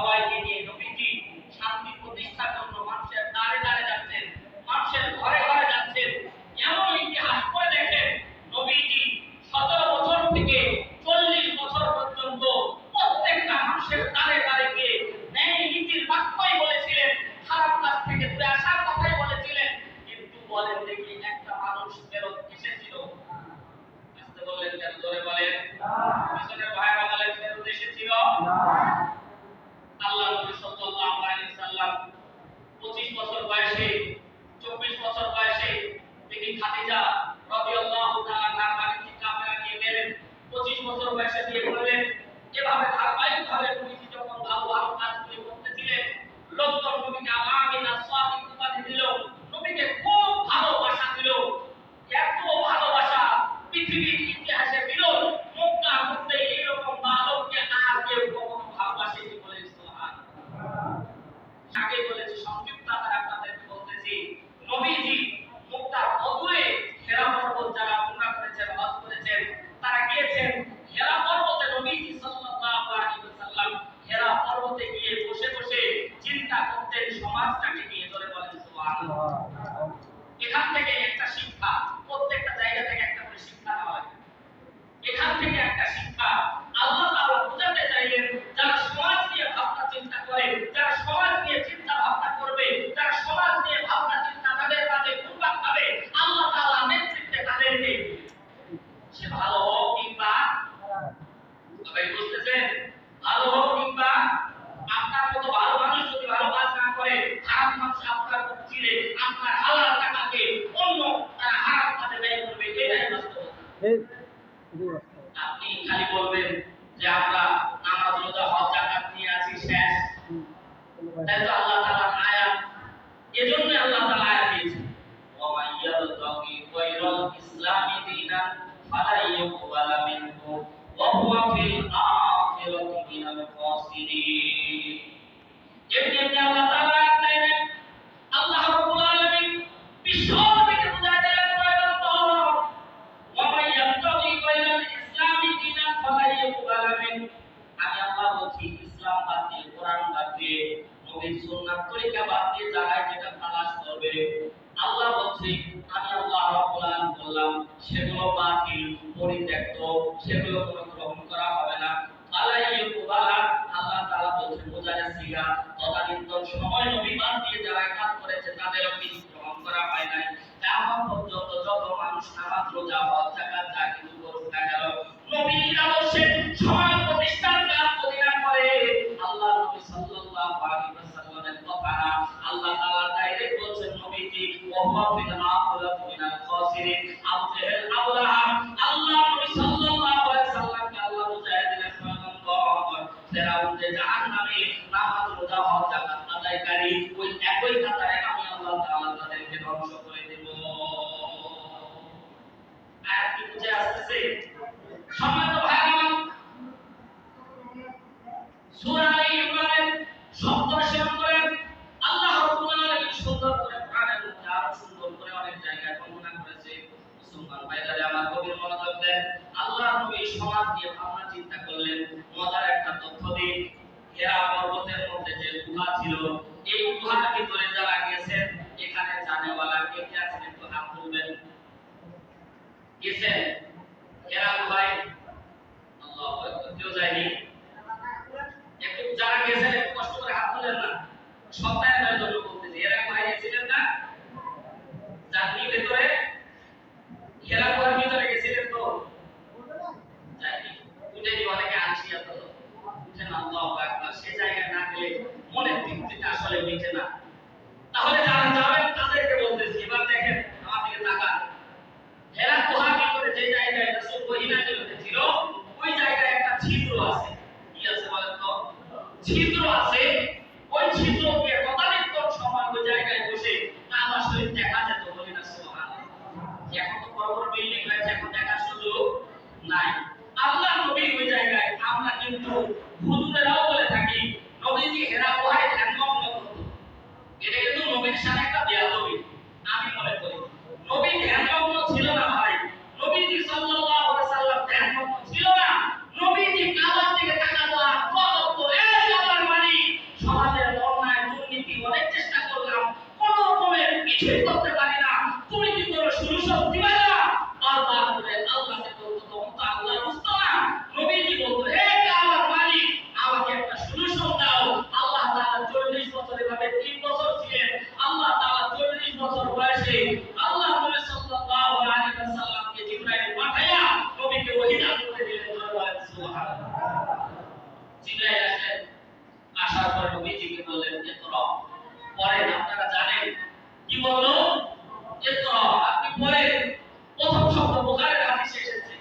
সবাইকে নিয়ে নবীজি শান্তি প্রতিষ্ঠার জন্য মানুষের দ্বারে দ্বারে যাচ্ছেন, মানুষের ঘরে ঘরে যাচ্ছেন। এমন ইতিহাস করে দেখেন, নবীজি 17 বছর থেকে 40 বছর পর্যন্ত প্রত্যেকটা মানুষের দ্বারে দ্বারে গিয়ে ন্যায় নীতির বাক্যই বলেছিলেন, খারাপ কাজ থেকে দূরে আসার কথাই বলেছিলেন। কিন্তু বলেন দেখি একটা মানুষ ফেরত এসেছিল? আসতে বললেন কেন? জোরে বলেন। পিছনের ভাইরা বলেন ফেরত এসেছিল? আল্লাহ নবী সাল্লাল্লাহু আলাইহি সাল্লাম 25 বছর বয়সে, 24 বছর বয়সে তিনি খাদিজা রাদিয়াল্লাহু তাআলা আনহার বাড়িতে কাফেলা নিয়ে গেলেন। 25 বছর বয়সে বিয়ে করলেন। এভাবে ধারাবাহিকভাবে নবীজি যখন ভালো ভালো কাজগুলি করতেছিলেন, লোকজন নবীকে আমিন আস-সাদিক উপাধি দিল, নবীকে খুব ভালোবাসা দিল। এত ভালোবাসা পৃথিবীর ইতিহাসে বিরল। মক্কার মধ্যে এরকম বালককে আর কেউ কখনো ভালোবাসেনি। বলে সুবহানাল্লাহ। আগে বলেছি, সংক্ষিপ্ত আকারে আপনাদেরকে বলতেছি, নবীজি মক্কার অদূরে হেরা পর্বত যারা উমরা করেছেন, হজ করেছেন, তারা গিয়েছেন হেরা পর্বতে। নবীজি সাল্লাল্লাহু আলাইহি ওয়াসাল্লাম হেরা পর্বতে গিয়ে বসে বসে চিন্তা করতেন সমাজটাকে নিয়ে। ধরে বলেন সুবহানাল্লাহ। এখান থেকে একটা শিক্ষা, প্রত্যেকটা জায়গা থেকে একটা করে শিক্ষা নেওয়া হয়। এখান থেকে একটা শিক্ষা আল্লাহ তাআলা বোঝাতে চাইলেন, যারা সমাজ নিয়ে ভাবনা চিন্তা করে, যারা সমাজ নিয়ে চিন্তা ভাবনা করবে, যারা সমাজ নিয়ে ভাবনা চিন্তা তাদের কাছে পূর্বাক ভাবে আল্লাহ তাআলা নেতৃত্বে তাদেরকে, সে ভালো হোক কিংবা, সবাই বুঝতেছেন, ভালো হোক কিংবা আপনার মতো ভালো মানুষ যদি ভালো কাজ না করে, খারাপ মানুষ আপনার মুখ চিরে আপনার হালাল টাকাকে অন্য তারা হারাম কাজে ব্যয় করবে। এটাই বাস্তবতা। আপনি খালি বলবেন যে আমরা নামাজ রোজা হজ যাকাত নিয়ে আছি, শেষ। তাই তো আল্লাহ তাআলার আয়াত, এজন্য আল্লাহ তাআলা আয়াত দিয়েছেন, ওয়া মাইয়াবতাগি গায়রাল ইসলামি দীনান ফালা ইউকবালা মিনহু ওয়া হুয়া ফিল আখিরাতি মিনাল খাসিরিন। এমনি আল্লাহ তাআলা আয়াত দেন, আল্লাহ রাব্বুল আলামিন বিশ্বকে বুঝায় দিলেন, ওয়া মাইয়াবতাগি গায়রাল ইসলামি দীনান ফালা ইউকবালা মিনহু। আমি আল্লাহ বলছি, ইসলাম বাদ দিয়ে, কোরআন বাদ দিয়ে, নবীর সুন্নাত তরিকা বাদ দিয়ে যারা যেটা তালাশ করবে, আল্লাহ বলছে, আমি আল্লাহ রাব্বুল আলামিন বললাম সেগুলো বাতিল, পরিত্যক্ত, সেগুলো কোনো গ্রহণ করা হবে না। আলাইকুবালা আল্লাহ তাআলা বলছেন বোঝার সিগা, তদানীন্তন সময় নবী বাদ দিয়ে যারা কাজ করেছে তাদেরও কিছু গ্রহণ করা হয় নাই। এখন পর্যন্ত যত মানুষ নামাজ রোজা হজ যাকাত যা কিছু করুক না কেন, নবীর আদর্শে সমাজ প্রতিষ্ঠার কাজ যদি না করে, আল্লাহ নবী সাল্লাল্লাহু আলাইহি ওয়াসাল্লামের কথা না, আল্লাহ তাআলা ডাইরেক্ট বলছেন নবীজি ওয়া হুয়া ফিল আখিরাতি মিনাল খাসিরিন। আবু জাহেল, আবু লাহাব, আল্লাহ নবী সাল্লাল্লাহু আলাইহি ওয়াসাল্লামকে আল্লাহ বুঝায় দিলেন, ফেরাউন যে জাহান্নামে নামাজ রোজা হজ যাকাত আদায়কারী, ওই একই কাতারে আমি আল্লাহ তাআলা তাদেরকে ধ্বংস করে দেব। আয়াত কি বুঝে আসছে? সম্মানিত ভাইরা, সূরা আলে ইমরানের শব্দ সেবন করেন আল্লাহ রাব্বুল আলামিন সুন্দর করে কোরআনের মধ্যে আরো সুন্দর করে অনেক জায়গায় বর্ণনা করেছে। মুসলমান ভাইরা আমার গভীর মনোযোগ দেন। আল্লাহ নবী সমাজ নিয়ে ভাবনা চিন্তা করলেন। মজার একটা তথ্য দিই, হেরা পর্বতের মধ্যে যে গুহা ছিল, এই গুহার ভিতরে যারা গেছেন, এখানে জানেওয়ালা কে কে আছেন একটু হাত তুলবেন। গেছেন হেরা গুহায়? আল্লাহু আকবার। কেউ যায়নি? একটু যারা গেছেন একটু কষ্ট করে হাত তুলেন না। সপ্তাহের জন্য বলতেছি, হেরা গুহায় গেছিলেন না? জানি ভিতরে হেরা গুহার ভিতরে গেছিলেন তো? যায়নি। উঠেনি, অনেকে আনসিয়া তো উঠে না। আল্লাহু আকবার। সে জায়গায় না গেলে মনের তৃপ্তিটা আসলে মিটে না। তাহলে যারা যাবেন তাদেরকে বলতেছি, এবার দেখেন আমার দিকে তাকান। হেরা গুহার ভিতরে যে জায়গায় রাসূল ওহী নাযিল হয়েছিল, ওই জায়গায় একটা ছিদ্র আছে। কি আছে বলেন তো? ছিদ্র আছে। ওই ছিদ্র দিয়ে তদানীন্তন সময় ওই জায়গায় বসে কাবা শরীফ দেখা যেত। বলি না সুবহানাল্লাহ। এখন তো বড় বড় বিল্ডিং হয়েছে, এখন দেখার সুযোগ নাই। আল্লাহ নবী ওই জায়গায়, আমরা কিন্তু হুজুরেরাও বলে থাকি নবীজি হেরা গুহায় ধ্যানমগ্ন হতো। এটা কিন্তু নবীর সাথে একটা বেয়াদবি আমি মনে করি। নবী ধ্যানমগ্ন ছিল না ভাই। নবীজি সাল্লাল্লাহু আলাইহি ওয়াসাল্লাম ধ্যানমগ্ন ছিল না। নবীজি কাবার দিকে তাকাতো আর বলতো, এই আল্লাহর মালিক জিবরাইল আসলেন, আসার পর নবীজিকে বললেন ইকরা, পড়েন। আপনারা জানেন কি বললো? ইকরা, আপনি পড়েন। প্রথম শব্দ বুখারীর হাদিসে এসেছে,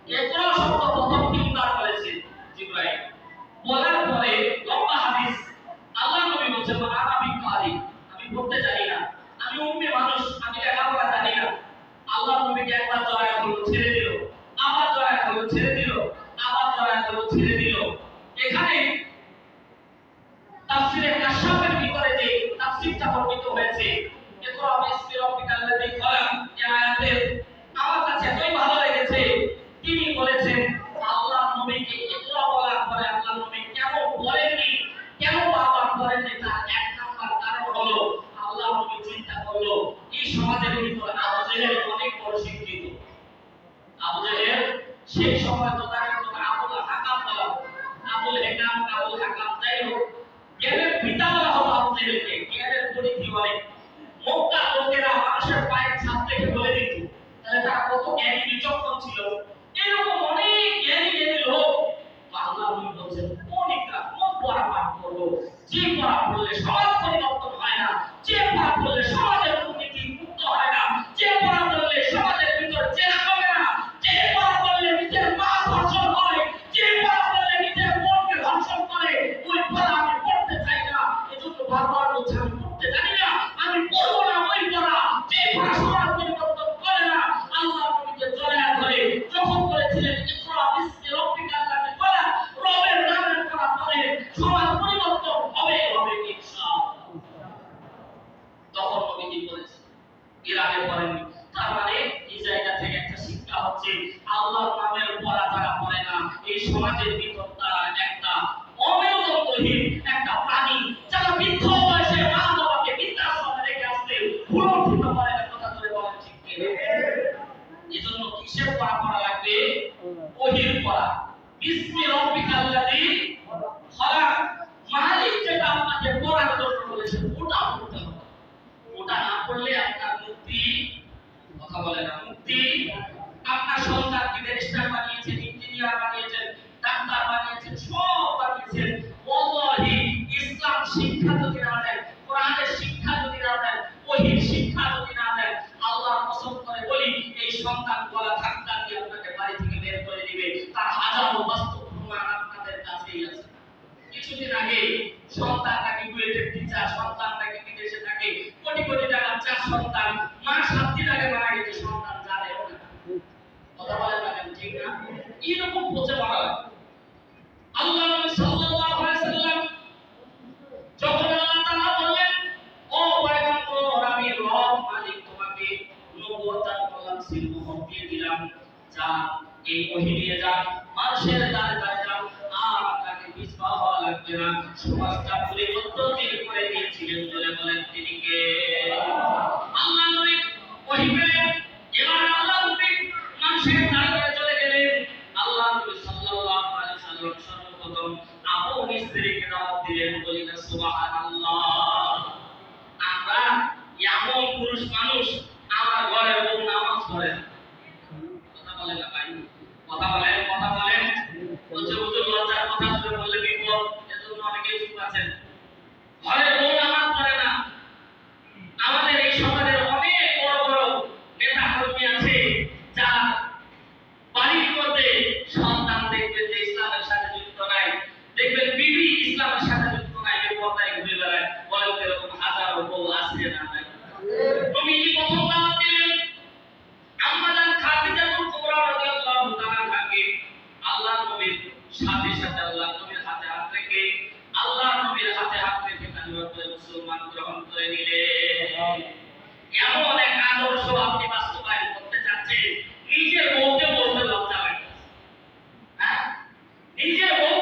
ইকরা শব্দ প্রথম তিনবার বলেছেন জিবরাইল। বলার পরে লম্বা হাদিস, আল্লাহ নবী বলছেন আরবি কারি, আমি পড়তে জানি না, আমি উম্মি মানুষ, আমি লেখাপড়া জানি না। আল্লাহ নবীকে একবার জড়ায় হলো, ছেড়ে দিল, আবার জড়ায় হলো, ছেড়ে দিল, আবার জড়ায় হলো, ছেড়ে দিল। এখানে তাফসীরে কাশফের ভিতরে যে তাফসীরটা বর্ণিত হয়েছে, ইকরা বিসমি রাব্বিকাল্লাযী খলাক, এই আয়াতে আমার কাছে এতই ভালো লেগেছে। তিনি বলেছেন আল্লাহ নবীকে ইকরা বলার পরে আল্লাহ নবী কেন বলেননি, কেন বারবার বলেননি, তার এক নাম্বার কারণ হলো আল্লাহ নবী চিন্তা করলো এই সমাজের ভিতরে আবু জেহেল অনেক বড় শিক্ষিত। আবু জেহেল সেই সময় তো তাকে আবুল হাকাম বলা, আবুল হেকাম, আবুল হাকাম, যাই হোক, জ্ঞানের পিতা বলা হতো আবু জেহেলকে, জ্ঞানের পরিধি অনেক। মক্কা লোকেরা মানুষের পায়ের ছাপ থেকে বলে দিত, তাহলে তারা কত জ্ঞানী বিচক্ষণ ছিল। এরকম অনেক জ্ঞানী জ্ঞানী লোক আল্লাহ বলছেন অনেকটা কোন পড়া পাঠ করবো, যে পড়া পড়লে সমাজ পরিবর্তন হয় না, যে পড়া পড়লে সমাজের দুর্নীতি মুক্ত হয় না, যে পড়া পড়লে সমাজের ভিতর জেনা হবে না, যে পড়া পড়লে নিজের মা ধর্ষণ হয়, যে পড়া পড়লে নিজের বোনকে ধর্ষণ করে, ওই পড়া আমি পড়তে চাই না। এজন্য বারবার বলছি আমি পড়তে জানি না, আমি পড়বো না ওই পড়া, যে পড়া সমাজ পরিবর্তন করে না। আল্লাহ নবীকে জড়ায়া ধরে যখন বলেছিলেন ইকরা বিসমি রাব্বিকাল্লাযী খলাক, রবের নামের পড়া পড়ে সমাজ পরিবর্তন হবে হবে ইনশাআল্লাহ। তখন নবীজি বলেছেন, এর আগে পড়েননি। তার মানে এই জায়গা থেকে একটা শিক্ষা হচ্ছে আল্লাহর নামের পড়া যারা পড়ে না, এই সমাজের ভিতর তারা একটা অমেরুদণ্ডহীন একটা প্রাণী, যারা বৃদ্ধ বয়সে মা বাবাকে বৃদ্ধাশ্রমে রেখে আসতে ভুলঠিত করে না। কথা ধরে বলেন ঠিক কি? এজন্য কিসের পড়া পড়া লাগবে? ওহীর পড়া। বিসমি রাব্বিকাল্লাযী খলাক, মালিক যেটা আপনাকে পড়ার জন্য বলেছে ওটা পড়তে হবে। ওটা না পড়লে আপনার মুক্তি, কথা বলে না, মুক্তি। আপনার সন্তানকে ব্যারিস্টার বানিয়েছেন, ইঞ্জিনিয়ার বানিয়েছেন, ডাক্তার বানিয়েছেন, সব বানিয়েছেন, ওয়াল্লাহি ইসলাম শিক্ষা যদি না দেন, কোরআনের শিক্ষা যদি না দেন, ওহীর শিক্ষা যদি না দেন, আল্লাহর কসম করে বলি এই সন্তান গলা ধাক্কা দিয়ে আপনাকে বাড়ি থেকে বের করে দিবে। তার হাজারো বাস্তব প্রমাণ আপনাদের কাছেই আছে। কিছুদিন আগে সন্তান নাকি বুয়েটের টিচার, সন্তান নাকি বিদেশে থাকে, কোটি কোটি টাকার চার সন্তান, মা 7 দিন আগে মারা গেছে, সন্তান জানেও না। কথা বলেন না কেন, ঠিক না? এরকম পচে মারা লাগে। আল্লাহ নবী সাল্লাল্লাহু আলাইহি সাল্লাম যখন আল্লাহ তাআলা বললেন ও পয়গম্বর, আমি রব মালিক তোমাকে নবুয়ত দান করলাম, সিল মোহর দিয়ে দিলাম, যা এই ওহী দিয়ে যা, মানুষের দ্বারে দ্বারে যাও, আর আপনাকে পিছপা হওয়া লাগবে না। সমাজটা পরিবর্তন যিনি করে দিয়েছিলেন বলে বলেন তিনি কে? আল্লাহ নবী ওহী পেলেন, এবার আল্লাহ নবী মানুষের দ্বারে চলে গেলেন। আল্লাহ নবী সাল্লাল্লাহু আলাইহি সাল্লাম সর্বপ্রথম আবু মিসরিকে দাওয়াত দিলেন, বলেন সুবহানাল্লাহ। আমরা এমন পুরুষ মানুষ, আমার ঘরের বউ নামাজ পড়ে না। কথা বলেন না ভাই, কথা বলেন, কথা বলেন। বলছে হুজুর লজ্জার কথা শুনে বললে বিপদ, এজন্য অনেকে চুপ আছেন। ঘরের বউ নামাজ পড়ে না। আমাদের এই সমাজের অনেক বড় বড় নেতা কর্মী আছে যারা বাড়ির মধ্যে সন্তান দেখবেন যে ইসলামের সাথে যুক্ত নাই, দেখবেন বিবি ইসলামের সাথে যুক্ত নাই, বেপরদায় ঘুরে বেড়ায়। বলেন এরকম হাজারো বউ আছে না নাই? তুমি প্রথম দাওয়াত দিলেন আম্মাজান খাদিজাতুল কুবরা রাদিয়াল্লাহু তাআলা আনহাকে। আল্লাহর নবীর সাথে সাথে আল্লাহর নবীর হাতে হাত রেখে, আল্লাহর নবীর হাতে হাত রেখে কালিমা পড়ে মুসলমান গ্রহণ করে নিলেন। এমন এক আদর্শ আপনি বাস্তবায়ন করতে যাচ্ছেন, নিজের বউকে বলতে লজ্জা লাগে। হ্যাঁ, নিজের বউ